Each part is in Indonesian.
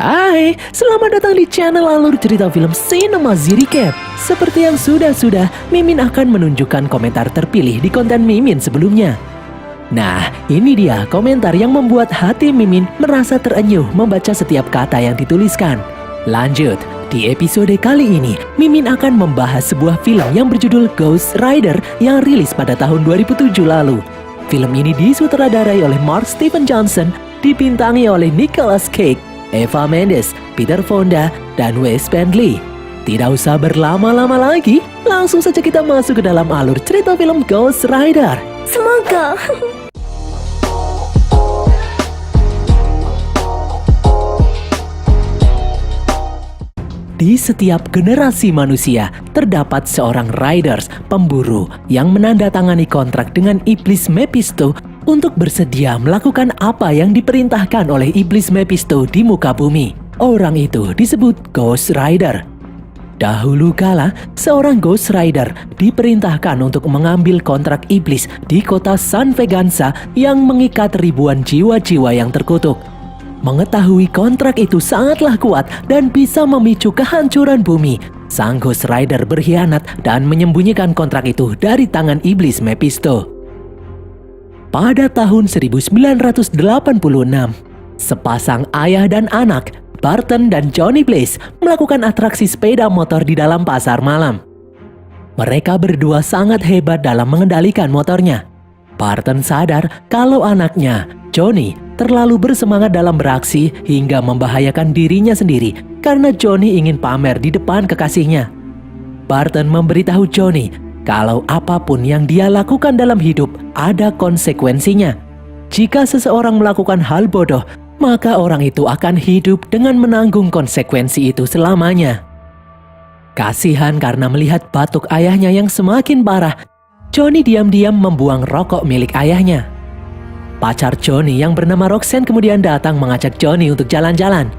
Hai, selamat datang di channel Alur Cerita Film Cinema Recap. Seperti yang sudah, Mimin akan menunjukkan komentar terpilih di konten Mimin sebelumnya. Nah, ini dia komentar yang membuat hati Mimin merasa terenyuh membaca setiap kata yang dituliskan. Lanjut, di episode kali ini, Mimin akan membahas sebuah film yang berjudul Ghost Rider yang rilis pada tahun 2007 lalu. Film ini disutradarai oleh Mark Steven Johnson, dibintangi oleh Nicolas Cage, Eva Mendes, Peter Fonda, dan Wes Bentley. Tidak usah berlama-lama lagi, langsung saja kita masuk ke dalam alur cerita film Ghost Rider. Semoga. Di setiap generasi manusia, terdapat seorang riders, pemburu, yang menandatangani kontrak dengan iblis Mephisto untuk bersedia melakukan apa yang diperintahkan oleh iblis Mephisto di muka bumi. Orang itu disebut Ghost Rider. Dahulu kala, seorang Ghost Rider diperintahkan untuk mengambil kontrak iblis di kota San Veganza yang mengikat ribuan jiwa-jiwa yang terkutuk. Mengetahui kontrak itu sangatlah kuat dan bisa memicu kehancuran bumi, sang Ghost Rider berkhianat dan menyembunyikan kontrak itu dari tangan iblis Mephisto. Pada tahun 1986, sepasang ayah dan anak, Barton dan Johnny Blaze, melakukan atraksi sepeda motor di dalam pasar malam. Mereka berdua sangat hebat dalam mengendalikan motornya. Barton sadar kalau anaknya, Johnny, terlalu bersemangat dalam beraksi hingga membahayakan dirinya sendiri karena Johnny ingin pamer di depan kekasihnya. Barton memberitahu Johnny kalau apapun yang dia lakukan dalam hidup ada konsekuensinya. Jika seseorang melakukan hal bodoh, maka orang itu akan hidup dengan menanggung konsekuensi itu selamanya. Kasihan karena melihat batuk ayahnya yang semakin parah, Johnny diam-diam membuang rokok milik ayahnya. Pacar Johnny yang bernama Roxanne kemudian datang mengajak Johnny untuk jalan-jalan.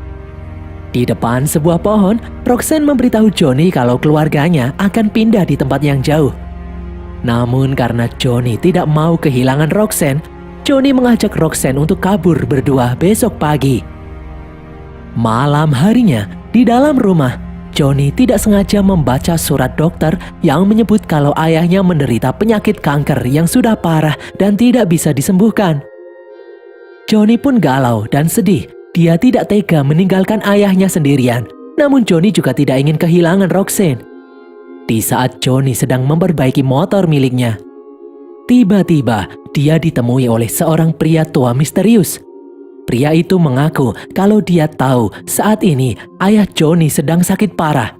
Di depan sebuah pohon, Roxanne memberitahu Johnny kalau keluarganya akan pindah di tempat yang jauh. Namun karena Johnny tidak mau kehilangan Roxanne, Johnny mengajak Roxanne untuk kabur berdua besok pagi. Malam harinya, di dalam rumah, Johnny tidak sengaja membaca surat dokter yang menyebut kalau ayahnya menderita penyakit kanker yang sudah parah dan tidak bisa disembuhkan. Johnny pun galau dan sedih. Dia tidak tega meninggalkan ayahnya sendirian, namun Johnny juga tidak ingin kehilangan Roxanne. Di saat Johnny sedang memperbaiki motor miliknya, tiba-tiba dia ditemui oleh seorang pria tua misterius. Pria itu mengaku kalau dia tahu saat ini ayah Johnny sedang sakit parah.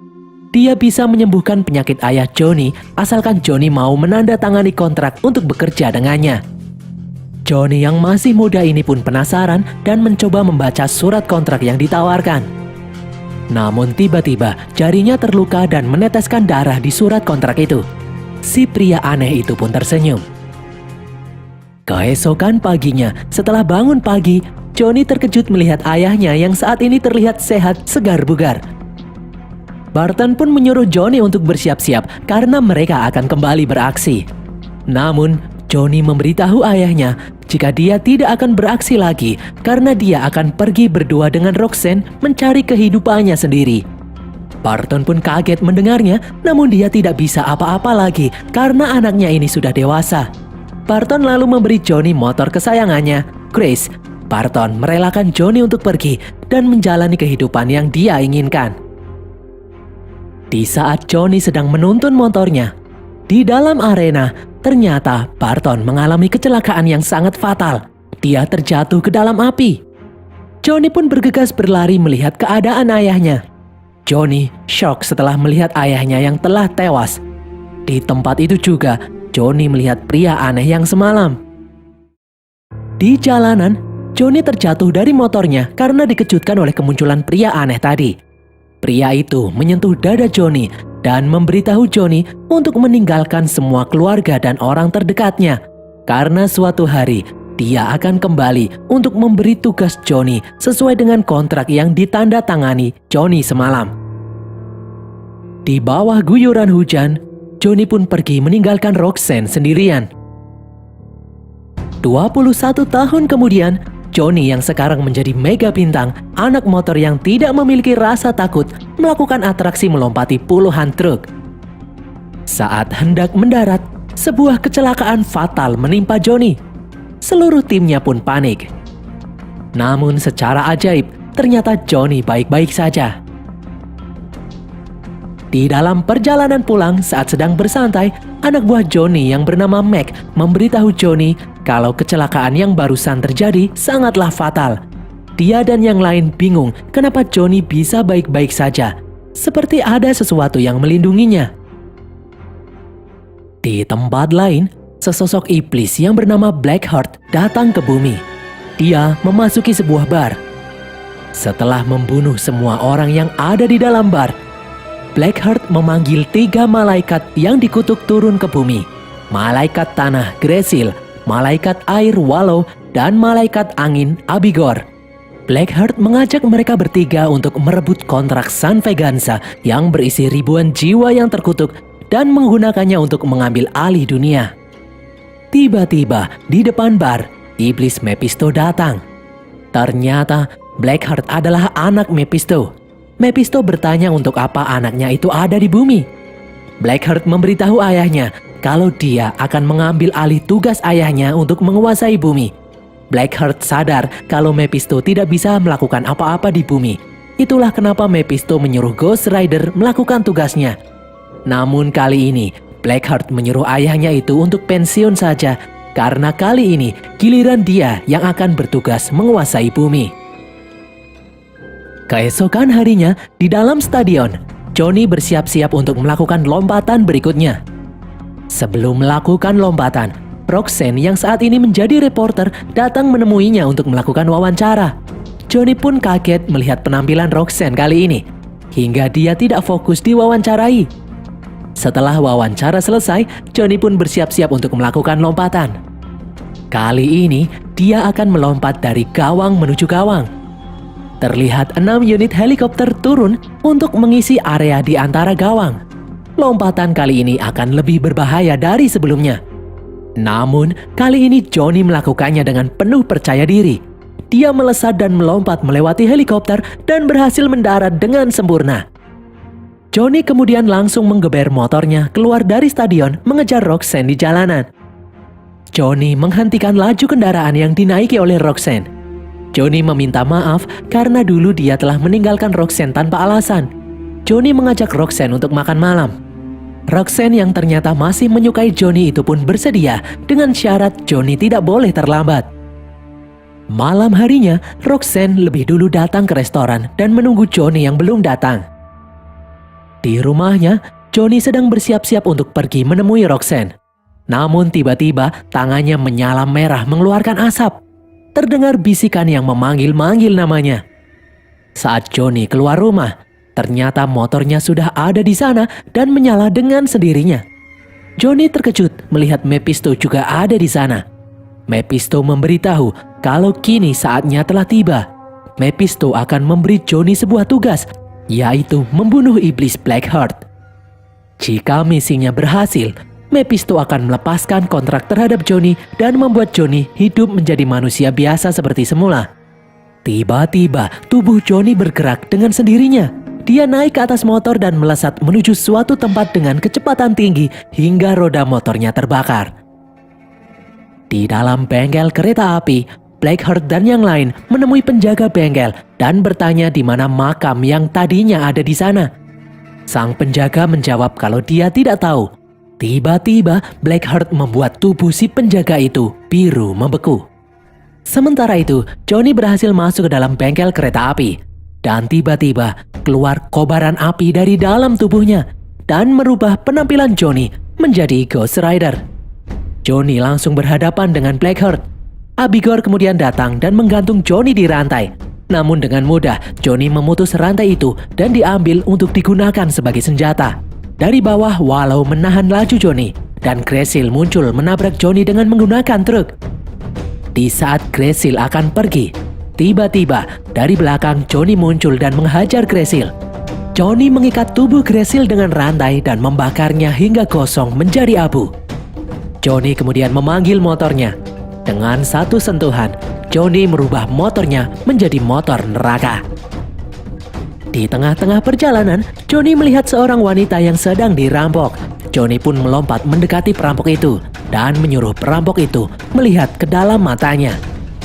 Dia bisa menyembuhkan penyakit ayah Johnny asalkan Johnny mau menandatangani kontrak untuk bekerja dengannya. Johnny yang masih muda ini pun penasaran dan mencoba membaca surat kontrak yang ditawarkan. Namun tiba-tiba jarinya terluka dan meneteskan darah di surat kontrak itu. Si pria aneh itu pun tersenyum. Keesokan paginya, setelah bangun pagi, Johnny terkejut melihat ayahnya yang saat ini terlihat sehat, segar bugar. Barton pun menyuruh Johnny untuk bersiap-siap karena mereka akan kembali beraksi. Namun, Johnny memberitahu ayahnya jika dia tidak akan beraksi lagi karena dia akan pergi berdua dengan Roxanne mencari kehidupannya sendiri. Barton pun kaget mendengarnya, namun dia tidak bisa apa-apa lagi karena anaknya ini sudah dewasa. Barton lalu memberi Johnny motor kesayangannya, Grace. Barton merelakan Johnny untuk pergi dan menjalani kehidupan yang dia inginkan. Di saat Johnny sedang menuntun motornya, di dalam arena, ternyata Barton mengalami kecelakaan yang sangat fatal. Dia terjatuh ke dalam api. Johnny pun bergegas berlari melihat keadaan ayahnya. Johnny shock setelah melihat ayahnya yang telah tewas. Di tempat itu juga, Johnny melihat pria aneh yang semalam. Di jalanan, Johnny terjatuh dari motornya karena dikejutkan oleh kemunculan pria aneh tadi. Pria itu menyentuh dada Johnny dan memberitahu Johnny untuk meninggalkan semua keluarga dan orang terdekatnya. Karena suatu hari, dia akan kembali untuk memberi tugas Johnny sesuai dengan kontrak yang ditandatangani Johnny semalam. Di bawah guyuran hujan, Johnny pun pergi meninggalkan Roxanne sendirian. 21 tahun kemudian, Johnny yang sekarang menjadi mega bintang, anak motor yang tidak memiliki rasa takut, melakukan atraksi melompati puluhan truk. Saat hendak mendarat, sebuah kecelakaan fatal menimpa Johnny. Seluruh timnya pun panik. Namun secara ajaib, ternyata Johnny baik-baik saja. Di dalam perjalanan pulang saat sedang bersantai, anak buah Johnny yang bernama Mac memberitahu Johnny kalau kecelakaan yang barusan terjadi sangatlah fatal. Dia dan yang lain bingung kenapa Johnny bisa baik-baik saja, seperti ada sesuatu yang melindunginya. Di tempat lain, sesosok iblis yang bernama Blackheart datang ke bumi. Dia memasuki sebuah bar. Setelah membunuh semua orang yang ada di dalam bar, Blackheart memanggil 3 malaikat yang dikutuk turun ke bumi. Malaikat tanah Gresil, malaikat air Wallow, dan malaikat angin Abigor. Blackheart mengajak mereka bertiga untuk merebut kontrak San Veganza yang berisi ribuan jiwa yang terkutuk dan menggunakannya untuk mengambil alih dunia. Tiba-tiba di depan bar, iblis Mephisto datang. Ternyata Blackheart adalah anak Mephisto. Mephisto bertanya untuk apa anaknya itu ada di bumi. Blackheart memberitahu ayahnya kalau dia akan mengambil alih tugas ayahnya untuk menguasai bumi. Blackheart sadar kalau Mephisto tidak bisa melakukan apa-apa di bumi. Itulah kenapa Mephisto menyuruh Ghost Rider melakukan tugasnya. Namun kali ini, Blackheart menyuruh ayahnya itu untuk pensiun saja, karena kali ini giliran dia yang akan bertugas menguasai bumi. Keesokan harinya, di dalam stadion, Johnny bersiap-siap untuk melakukan lompatan berikutnya. Sebelum melakukan lompatan, Roxanne yang saat ini menjadi reporter datang menemuinya untuk melakukan wawancara. Johnny pun kaget melihat penampilan Roxanne kali ini, hingga dia tidak fokus diwawancarai. Setelah wawancara selesai, Johnny pun bersiap-siap untuk melakukan lompatan. Kali ini, dia akan melompat dari gawang menuju gawang. Terlihat 6 unit helikopter turun untuk mengisi area di antara gawang. Lompatan kali ini akan lebih berbahaya dari sebelumnya. Namun, kali ini Johnny melakukannya dengan penuh percaya diri. Dia melesat dan melompat melewati helikopter dan berhasil mendarat dengan sempurna. Johnny kemudian langsung menggeber motornya keluar dari stadion mengejar Roxanne di jalanan. Johnny menghentikan laju kendaraan yang dinaiki oleh Roxanne. Johnny meminta maaf karena dulu dia telah meninggalkan Roxanne tanpa alasan. Johnny mengajak Roxanne untuk makan malam. Roxanne yang ternyata masih menyukai Johnny itu pun bersedia dengan syarat Johnny tidak boleh terlambat. Malam harinya, Roxanne lebih dulu datang ke restoran dan menunggu Johnny yang belum datang. Di rumahnya, Johnny sedang bersiap-siap untuk pergi menemui Roxanne. Namun tiba-tiba tangannya menyala merah mengeluarkan asap. Terdengar bisikan yang memanggil-manggil namanya. Saat Johnny keluar rumah, ternyata motornya sudah ada di sana dan menyala dengan sendirinya. Johnny terkejut melihat Mephisto juga ada di sana. Mephisto memberitahu kalau kini saatnya telah tiba. Mephisto akan memberi Johnny sebuah tugas, yaitu membunuh iblis Blackheart. Jika misinya berhasil, Mephisto akan melepaskan kontrak terhadap Johnny dan membuat Johnny hidup menjadi manusia biasa seperti semula. Tiba-tiba tubuh Johnny bergerak dengan sendirinya. Dia naik ke atas motor dan melesat menuju suatu tempat dengan kecepatan tinggi hingga roda motornya terbakar. Di dalam bengkel kereta api, Blackheart dan yang lain menemui penjaga bengkel dan bertanya di mana makam yang tadinya ada di sana. Sang penjaga menjawab kalau dia tidak tahu. Tiba-tiba Blackheart membuat tubuh si penjaga itu biru membeku. Sementara itu, Johnny berhasil masuk ke dalam bengkel kereta api. Dan tiba-tiba keluar kobaran api dari dalam tubuhnya dan merubah penampilan Johnny menjadi Ghost Rider. Johnny langsung berhadapan dengan Blackheart. Abigor kemudian datang dan menggantung Johnny di rantai. Namun dengan mudah, Johnny memutus rantai itu dan diambil untuk digunakan sebagai senjata. Dari bawah, Wallow menahan laju Johnny, dan Gresil muncul menabrak Johnny dengan menggunakan truk. Di saat Gresil akan pergi, tiba-tiba dari belakang Johnny muncul dan menghajar Gresil. Johnny mengikat tubuh Gresil dengan rantai dan membakarnya hingga kosong menjadi abu. Johnny kemudian memanggil motornya. Dengan satu sentuhan, Johnny merubah motornya menjadi motor neraka. Di tengah-tengah perjalanan, Johnny melihat seorang wanita yang sedang dirampok. Johnny pun melompat mendekati perampok itu dan menyuruh perampok itu melihat ke dalam matanya.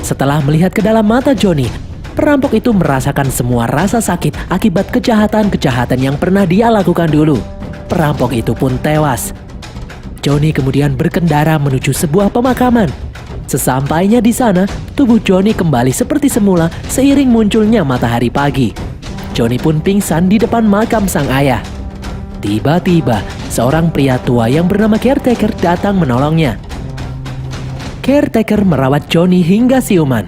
Setelah melihat ke dalam mata Johnny, perampok itu merasakan semua rasa sakit akibat kejahatan-kejahatan yang pernah dia lakukan dulu. Perampok itu pun tewas. Johnny kemudian berkendara menuju sebuah pemakaman. Sesampainya di sana, tubuh Johnny kembali seperti semula seiring munculnya matahari pagi. Johnny pun pingsan di depan makam sang ayah. Tiba-tiba, seorang pria tua yang bernama Caretaker datang menolongnya. Caretaker merawat Johnny hingga siuman.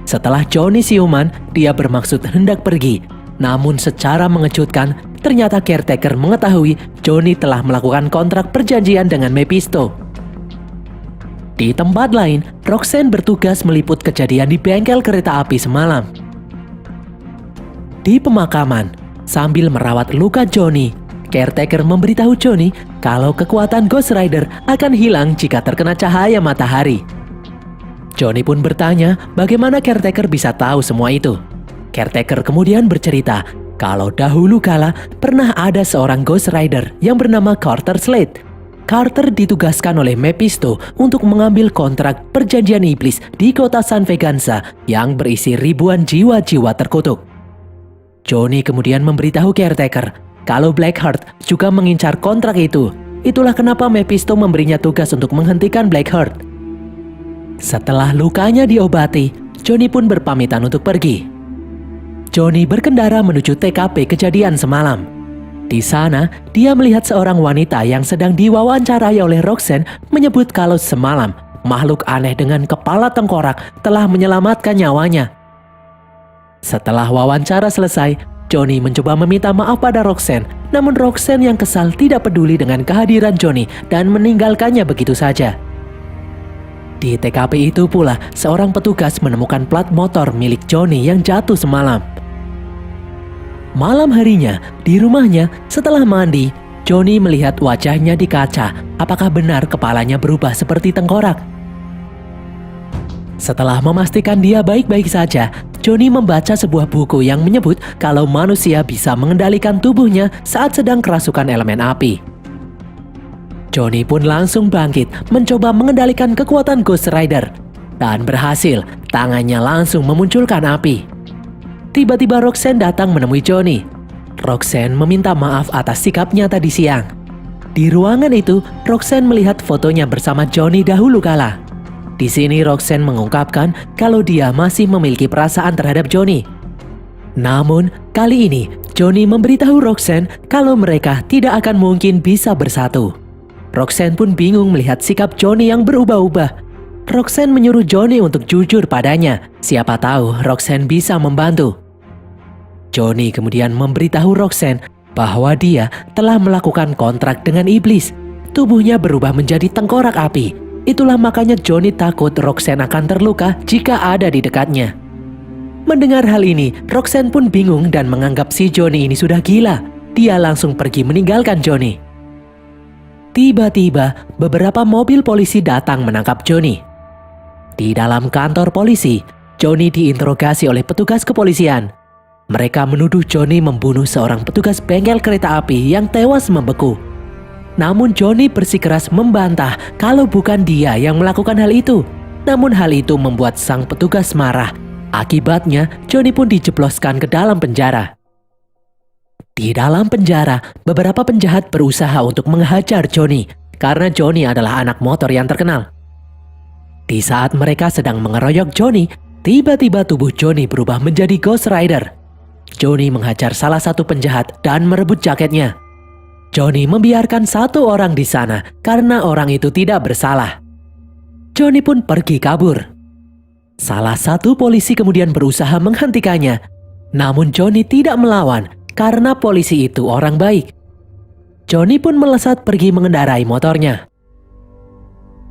Setelah Johnny siuman, dia bermaksud hendak pergi. Namun secara mengejutkan, ternyata Caretaker mengetahui Johnny telah melakukan kontrak perjanjian dengan Mephisto. Di tempat lain, Roxanne bertugas meliput kejadian di bengkel kereta api semalam. Di pemakaman, sambil merawat luka Johnny, Caretaker memberitahu Johnny kalau kekuatan Ghost Rider akan hilang jika terkena cahaya matahari. Johnny pun bertanya bagaimana Caretaker bisa tahu semua itu. Caretaker kemudian bercerita kalau dahulu kala pernah ada seorang Ghost Rider yang bernama Carter Slade. Carter ditugaskan oleh Mephisto untuk mengambil kontrak perjanjian iblis di kota San Veganza yang berisi ribuan jiwa-jiwa terkutuk. Johnny kemudian memberitahu Caretaker kalau Blackheart juga mengincar kontrak itu. Itulah kenapa Mephisto memberinya tugas untuk menghentikan Blackheart. Setelah lukanya diobati, Johnny pun berpamitan untuk pergi. Johnny berkendara menuju TKP kejadian semalam. Di sana, dia melihat seorang wanita yang sedang diwawancarai oleh Roxanne menyebut kalau semalam makhluk aneh dengan kepala tengkorak telah menyelamatkan nyawanya. Setelah wawancara selesai, Johnny mencoba meminta maaf pada Roxanne, namun Roxanne yang kesal tidak peduli dengan kehadiran Johnny dan meninggalkannya begitu saja. Di TKP itu pula, seorang petugas menemukan plat motor milik Johnny yang jatuh semalam. Malam harinya, di rumahnya, setelah mandi, Johnny melihat wajahnya di kaca. Apakah benar kepalanya berubah seperti tengkorak? Setelah memastikan dia baik-baik saja, Johnny membaca sebuah buku yang menyebut kalau manusia bisa mengendalikan tubuhnya saat sedang kerasukan elemen api. Johnny pun langsung bangkit mencoba mengendalikan kekuatan Ghost Rider. Dan berhasil, tangannya langsung memunculkan api. Tiba-tiba Roxanne datang menemui Johnny. Roxanne meminta maaf atas sikapnya tadi siang. Di ruangan itu, Roxanne melihat fotonya bersama Johnny dahulu kala. Di sini Roxanne mengungkapkan kalau dia masih memiliki perasaan terhadap Johnny. Namun, kali ini Johnny memberitahu Roxanne kalau mereka tidak akan mungkin bisa bersatu. Roxanne pun bingung melihat sikap Johnny yang berubah-ubah. Roxanne menyuruh Johnny untuk jujur padanya. Siapa tahu Roxanne bisa membantu. Johnny kemudian memberitahu Roxanne bahwa dia telah melakukan kontrak dengan iblis. Tubuhnya berubah menjadi tengkorak api. Itulah makanya Johnny takut Roxanne akan terluka jika ada di dekatnya. Mendengar hal ini, Roxanne pun bingung dan menganggap si Johnny ini sudah gila. Dia langsung pergi meninggalkan Johnny. Tiba-tiba, beberapa mobil polisi datang menangkap Johnny. Di dalam kantor polisi, Johnny diinterogasi oleh petugas kepolisian. Mereka menuduh Johnny membunuh seorang petugas bengkel kereta api yang tewas membeku. Namun Johnny bersikeras membantah kalau bukan dia yang melakukan hal itu. Namun hal itu membuat sang petugas marah. Akibatnya, Johnny pun dijebloskan ke dalam penjara. Di dalam penjara, beberapa penjahat berusaha untuk menghajar Johnny karena Johnny adalah anak motor yang terkenal. Di saat mereka sedang mengeroyok Johnny, tiba-tiba tubuh Johnny berubah menjadi Ghost Rider. Johnny menghajar salah satu penjahat dan merebut jaketnya. Johnny membiarkan satu orang di sana karena orang itu tidak bersalah. Johnny pun pergi kabur. Salah satu polisi kemudian berusaha menghentikannya. Namun Johnny tidak melawan karena polisi itu orang baik. Johnny pun melesat pergi mengendarai motornya.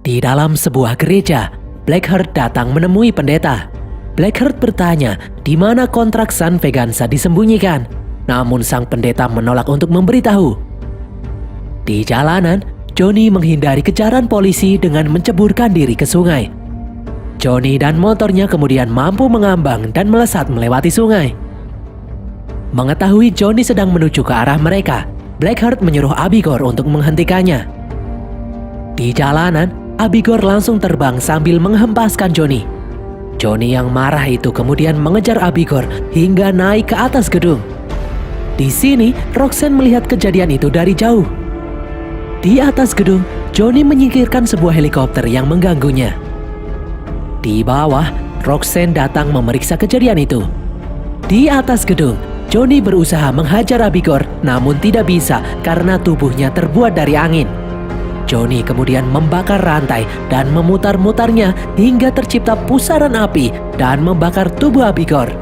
Di dalam sebuah gereja, Blackheart datang menemui pendeta. Blackheart bertanya di mana kontrak San Veganza disembunyikan. Namun sang pendeta menolak untuk memberitahu. Di jalanan, Johnny menghindari kejaran polisi dengan menceburkan diri ke sungai. Johnny dan motornya kemudian mampu mengambang dan melesat melewati sungai. Mengetahui Johnny sedang menuju ke arah mereka, Blackheart menyuruh Abigor untuk menghentikannya. Di jalanan, Abigor langsung terbang sambil menghempaskan Johnny. Johnny yang marah itu kemudian mengejar Abigor hingga naik ke atas gedung. Di sini, Roxanne melihat kejadian itu dari jauh. Di atas gedung, Johnny menyingkirkan sebuah helikopter yang mengganggunya. Di bawah, Roxanne datang memeriksa kejadian itu. Di atas gedung, Johnny berusaha menghajar Abigor, namun tidak bisa karena tubuhnya terbuat dari angin. Johnny kemudian membakar rantai dan memutar-mutarnya hingga tercipta pusaran api dan membakar tubuh Abigor.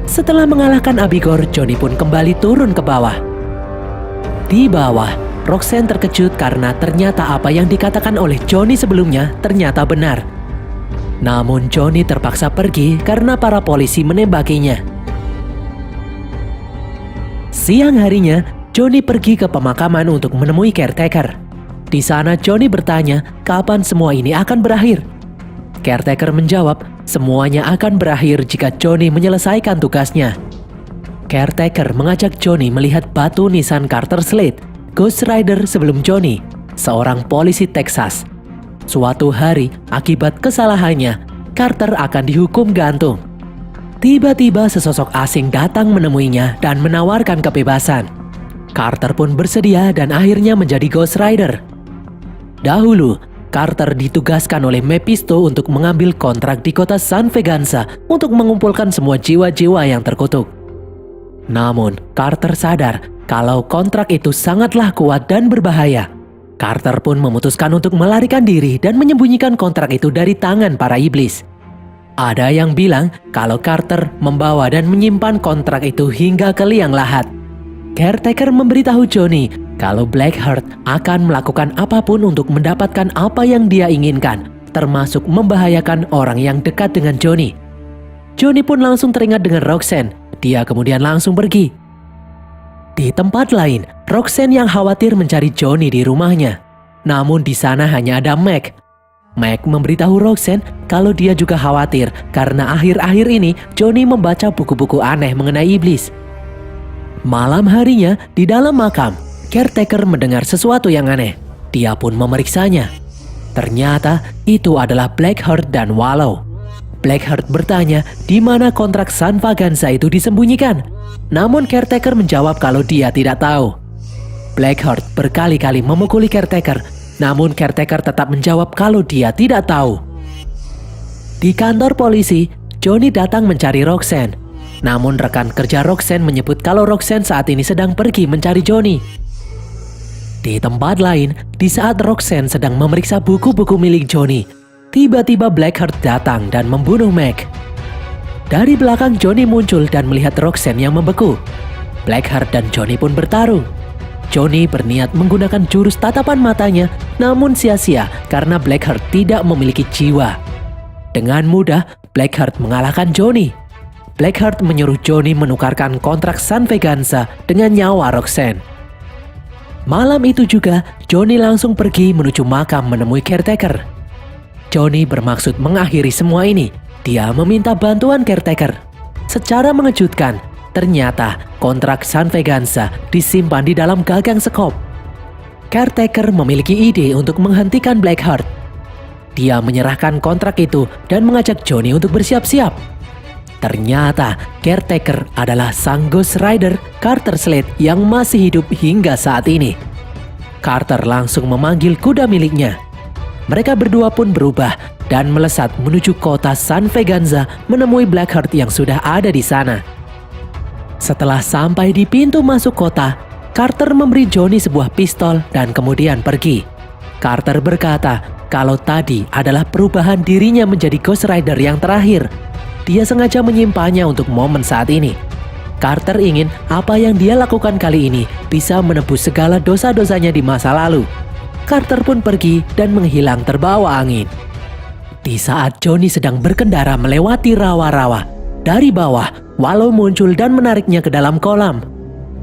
Setelah mengalahkan Abigor, Johnny pun kembali turun ke bawah. Di bawah, Roxanne terkejut karena ternyata apa yang dikatakan oleh Johnny sebelumnya ternyata benar. Namun Johnny terpaksa pergi karena para polisi menembakinya. Siang harinya, Johnny pergi ke pemakaman untuk menemui caretaker. Di sana Johnny bertanya kapan semua ini akan berakhir. Caretaker menjawab, semuanya akan berakhir jika Johnny menyelesaikan tugasnya. Caretaker mengajak Johnny melihat batu nisan Carter Slade, Ghost Rider sebelum Johnny, seorang polisi Texas. Suatu hari, akibat kesalahannya, Carter akan dihukum gantung. Tiba-tiba sesosok asing datang menemuinya dan menawarkan kebebasan. Carter pun bersedia dan akhirnya menjadi Ghost Rider. Dahulu, Carter ditugaskan oleh Mephisto untuk mengambil kontrak di kota San Veganza untuk mengumpulkan semua jiwa-jiwa yang terkutuk. Namun, Carter sadar kalau kontrak itu sangatlah kuat dan berbahaya. Carter pun memutuskan untuk melarikan diri dan menyembunyikan kontrak itu dari tangan para iblis. Ada yang bilang kalau Carter membawa dan menyimpan kontrak itu hingga ke liang lahat. Caretaker memberitahu Johnny kalau Blackheart akan melakukan apapun untuk mendapatkan apa yang dia inginkan, termasuk membahayakan orang yang dekat dengan Johnny. Johnny pun langsung teringat dengan Roxanne. Dia kemudian langsung pergi. Di tempat lain, Roxanne yang khawatir mencari Johnny di rumahnya. Namun di sana hanya ada Meg. Meg memberitahu Roxanne kalau dia juga khawatir karena akhir-akhir ini Johnny membaca buku-buku aneh mengenai iblis. Malam harinya, di dalam makam, caretaker mendengar sesuatu yang aneh. Dia pun memeriksanya. Ternyata itu adalah Blackheart dan Wallow. Blackheart bertanya di mana kontrak San Veganza itu disembunyikan. Namun caretaker menjawab kalau dia tidak tahu. Blackheart berkali-kali memukuli caretaker, namun caretaker tetap menjawab kalau dia tidak tahu. Di kantor polisi, Johnny datang mencari Roxanne. Namun rekan kerja Roxanne menyebut kalau Roxanne saat ini sedang pergi mencari Johnny. Di tempat lain, di saat Roxanne sedang memeriksa buku-buku milik Johnny, tiba-tiba Blackheart datang dan membunuh Meg. Dari belakang Johnny muncul dan melihat Roxanne yang membeku. Blackheart dan Johnny pun bertarung. Johnny berniat menggunakan jurus tatapan matanya, namun sia-sia karena Blackheart tidak memiliki jiwa. Dengan mudah, Blackheart mengalahkan Johnny. Blackheart menyuruh Johnny menukarkan kontrak San Veganza dengan nyawa Roxanne. Malam itu juga, Johnny langsung pergi menuju makam menemui caretaker. Johnny bermaksud mengakhiri semua ini. Dia meminta bantuan caretaker. Secara mengejutkan, ternyata kontrak San Veganza disimpan di dalam gagang sekop. Caretaker memiliki ide untuk menghentikan Blackheart. Dia menyerahkan kontrak itu dan mengajak Johnny untuk bersiap-siap. Ternyata caretaker adalah sang Ghost Rider Carter Slade yang masih hidup hingga saat ini. Carter langsung memanggil kuda miliknya. Mereka berdua pun berubah dan melesat menuju kota San Veganza menemui Blackheart yang sudah ada di sana. Setelah sampai di pintu masuk kota, Carter memberi Johnny sebuah pistol dan kemudian pergi. Carter berkata kalau tadi adalah perubahan dirinya menjadi Ghost Rider yang terakhir. Dia sengaja menyimpannya untuk momen saat ini. Carter ingin apa yang dia lakukan kali ini bisa menebus segala dosa-dosanya di masa lalu. Carter pun pergi dan menghilang terbawa angin. Di saat Johnny sedang berkendara melewati rawa-rawa, dari bawah, Wallow muncul dan menariknya ke dalam kolam.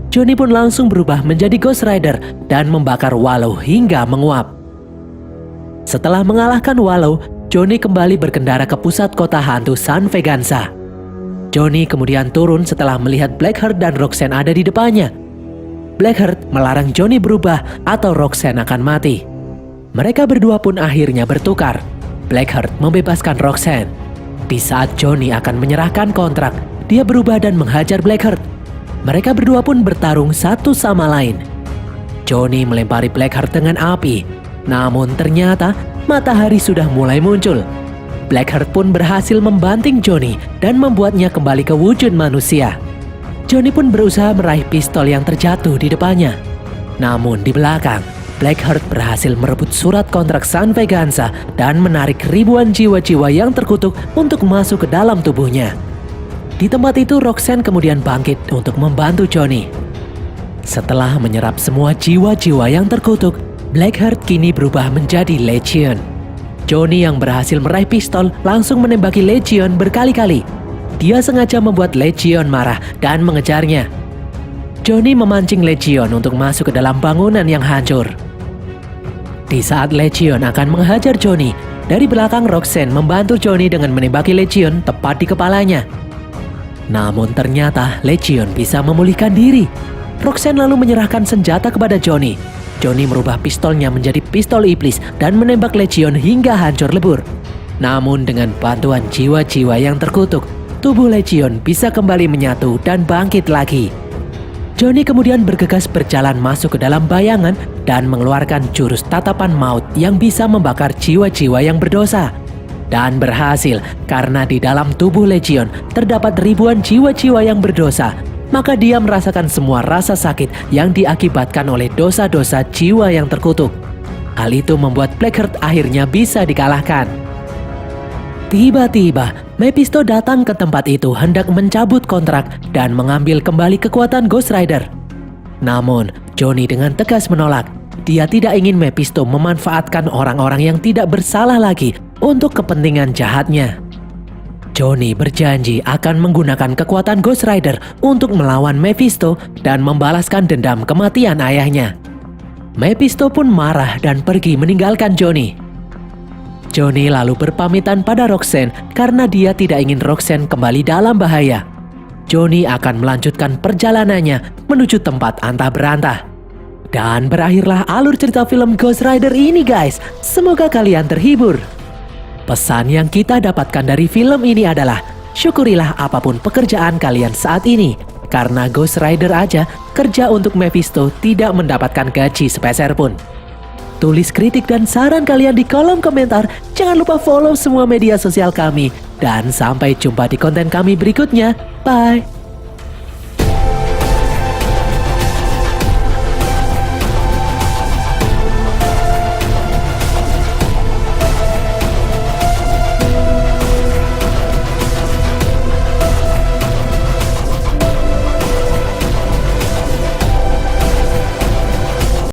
Johnny pun langsung berubah menjadi Ghost Rider dan membakar Wallow hingga menguap. Setelah mengalahkan Wallow, Johnny kembali berkendara ke pusat kota hantu San Veganza. Johnny kemudian turun setelah melihat Blackheart dan Roxanne ada di depannya. Blackheart melarang Johnny berubah atau Roxanne akan mati. Mereka berdua pun akhirnya bertukar. Blackheart membebaskan Roxanne. Di saat Johnny akan menyerahkan kontrak, dia berubah dan menghajar Blackheart. Mereka berdua pun bertarung satu sama lain. Johnny melempari Blackheart dengan api. Namun ternyata matahari sudah mulai muncul. Blackheart pun berhasil membanting Johnny dan membuatnya kembali ke wujud manusia. Johnny pun berusaha meraih pistol yang terjatuh di depannya. Namun di belakang, Blackheart berhasil merebut surat kontrak San Veganza dan menarik ribuan jiwa-jiwa yang terkutuk untuk masuk ke dalam tubuhnya. Di tempat itu Roxanne kemudian bangkit untuk membantu Johnny. Setelah menyerap semua jiwa-jiwa yang terkutuk, Blackheart kini berubah menjadi Legion. Johnny yang berhasil meraih pistol langsung menembaki Legion berkali-kali. Dia sengaja membuat Legion marah dan mengejarnya. Johnny memancing Legion untuk masuk ke dalam bangunan yang hancur. Di saat Legion akan menghajar Johnny, dari belakang Roxanne membantu Johnny dengan menembaki Legion tepat di kepalanya. Namun ternyata Legion bisa memulihkan diri. Roxanne lalu menyerahkan senjata kepada Johnny. Johnny merubah pistolnya menjadi pistol iblis dan menembak Legion hingga hancur lebur. Namun dengan bantuan jiwa-jiwa yang terkutuk, tubuh Legion bisa kembali menyatu dan bangkit lagi. Johnny kemudian bergegas berjalan masuk ke dalam bayangan dan mengeluarkan jurus tatapan maut yang bisa membakar jiwa-jiwa yang berdosa. Dan berhasil karena di dalam tubuh Legion terdapat ribuan jiwa-jiwa yang berdosa. Maka dia merasakan semua rasa sakit yang diakibatkan oleh dosa-dosa jiwa yang terkutuk. Hal itu membuat Blackheart akhirnya bisa dikalahkan. Tiba-tiba, Mephisto datang ke tempat itu hendak mencabut kontrak dan mengambil kembali kekuatan Ghost Rider. Namun, Johnny dengan tegas menolak. Dia tidak ingin Mephisto memanfaatkan orang-orang yang tidak bersalah lagi untuk kepentingan jahatnya. Johnny berjanji akan menggunakan kekuatan Ghost Rider untuk melawan Mephisto dan membalaskan dendam kematian ayahnya. Mephisto pun marah dan pergi meninggalkan Johnny. Johnny lalu berpamitan pada Roxanne karena dia tidak ingin Roxanne kembali dalam bahaya. Johnny akan melanjutkan perjalanannya menuju tempat antah berantah. Dan berakhirlah alur cerita film Ghost Rider ini guys. Semoga kalian terhibur. Pesan yang kita dapatkan dari film ini adalah syukurilah apapun pekerjaan kalian saat ini. Karena Ghost Rider aja kerja untuk Mephisto tidak mendapatkan gaji sepeser pun. Tulis kritik dan saran kalian di kolom komentar. Jangan lupa follow semua media sosial kami. Dan sampai jumpa di konten kami berikutnya. Bye!